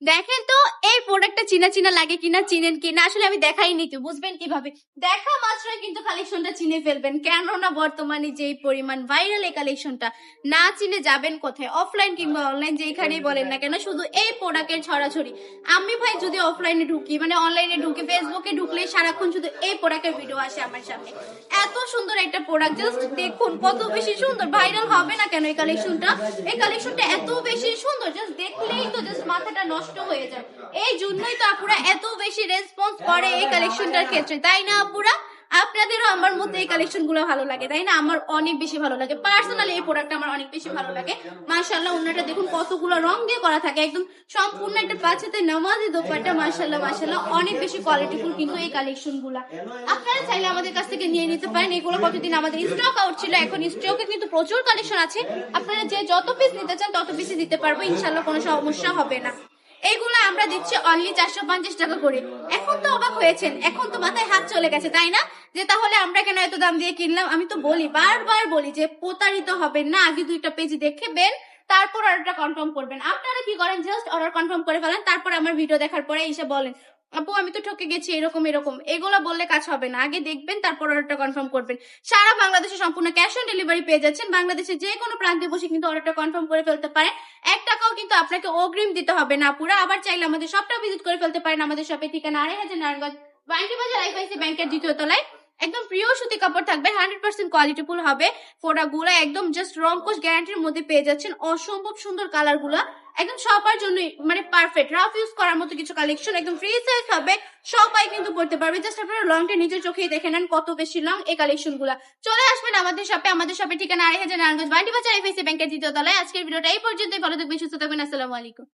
দেখেন তো এই প্রোডাক্টটা চিনা চিনা লাগে কিনা, চিনেন কিনা আসলে আমি দেখাইনি তো বুঝবেন কিভাবে। দেখা মাত্রই কিন্তু কালেকশনটা চিনে ফেলবেন, কেননা বর্তমানে যেই পরিমাণ ভাইরাল এই কালেকশনটা, না চিনে যাবেন কোথায়? অফলাইন কিংবা অনলাইন যেখানেই বলেন না কেন, শুধু এই প্রোডাক্টের ছড়াছড়ি। আমি ভাই যদি অফলাইনে ঢুকি মানে অনলাইনে ঢুকি, ফেসবুকে ঢুকলে সারাক্ষণ শুধু এই প্রোডাক্টের ভিডিও আসে আমার সামনে। এত সুন্দর একটা প্রোডাক্ট, জাস্ট দেখুন কত বেশি সুন্দর। ভাইরাল হবে না কেন এই কালেকশনটা? এই কালেকশনটা এত বেশি সুন্দর, জাস্ট দেখলেই তো জাস্ট মাথাটা নষ্ট হয়ে যায়। এই জন্যই তো আপুরা এত বেশি রেসপন্স করে এই কালেকশনটার ক্ষেত্রে, তাই না আপুরা? আপনাদেরও আমার মতো এই কালেকশন গুলো ভালো লাগে তাই না? আমার অনেক বেশি ভালো লাগে, পার্সোনালি এই প্রোডাক্ট আমার অনেক বেশি ভালো লাগে। মাশাআল্লাহ, ওনাটা দেখুন কতগুলো রং দিয়ে করা থাকে, একদম সম্পূর্ণ একটা পাঁচহাতে নামাজি দোপাট্টা। মাশাআল্লাহ মাশাআল্লাহ, অনেক বেশি কোয়ালিটিফুল কিন্তু এই কালেকশন গুলা। আপনারা চাইলে আমাদের কাছ থেকে নিয়ে নিতে পারেন। এগুলো কতদিন আমাদের স্টক আউট ছিল, এখন স্টকে কিন্তু প্রচুর কালেকশন আছে। আপনারা যে যত পিস নিতে চান তত পিসই দিতে পারবো, ইনশাআল্লাহ কোনো সমস্যা হবে না। এইগুলো আমরা দিচ্ছি অনলি 450 টাকা করে। এখন তো অবাক হয়েছেন, এখন তো মাথায় হাত চলে গেছে তাই না, যে তাহলে আমরা কেন এত দাম দিয়ে কিনলাম? আমি তো বলি, বারবার বলি যে প্রতারিত হবেন না, আগে দুইটা পেজ দেখবেন তারপর অর্ডারটা কনফার্ম করবেন। আপনারা কি করেন, জাস্ট অর্ডার কনফার্ম করে ফেলেন, তারপর আমার ভিডিও দেখার পরে এসে বলেন আপু আমি তো ঠকে গেছি এরকম এরকম। এগুলো বললে কাজ হবে না, আগে দেখবেন তারপর অর্ডারটা কনফার্ম করবেন। সারা বাংলাদেশে সম্পূর্ণ ক্যাশ অন ডেলিভারি পেয়ে যাচ্ছেন, বাংলাদেশের যে কোনো প্রান্তে বসে কিন্তু অর্ডারটা কনফার্ম করে ফেলতে পারেন। 1 টাকাও কিন্তু আপনাকে অগ্রিম দিতে হবে না পুরা। আবার চাইলে আমাদের শপটা ভিজিট করে ফেলতে পারেন। আমাদের শপের ঠিকানা 2500 নারায়ণগঞ্জ বাঙ্কি বাজার আইফাইসি ব্যাংকের 2য় তলায়। একদম প্রিয় সুতি কাপড় থাকবে, 100% কোয়ালিটিফুল হবে। প্রোডাক্টগুলো একদম জাস্ট রংকশ গ্যারান্টির মধ্যে পেয়ে যাচ্ছেন। অসম্ভব সুন্দর কালার গুলা, একদম সবার জন্য মানে পারফেক্ট, রাফ ইউজ করার মতো কিছু কালেকশন, একদম ফ্রি সাইজ হবে, সবাই কিন্তু পড়তে পারবে। জাস্ট আপনারা লংটা নিজের চোখেই দেখে নেন কত বেশি লং এই কালেকশন গুলা। চলে আসবেন আমাদের শপে, আমাদের শপের ঠিকানা 2500 নারায়ণগঞ্জ বান্টি বাজার আইফাইসি ব্যাংকের 2য় তলায়। আজকের ভিডিওটা এই পর্যন্তই, ভালো থাকবেন, সুস্থ থাকবেন, আসসালামু আলাইকুম।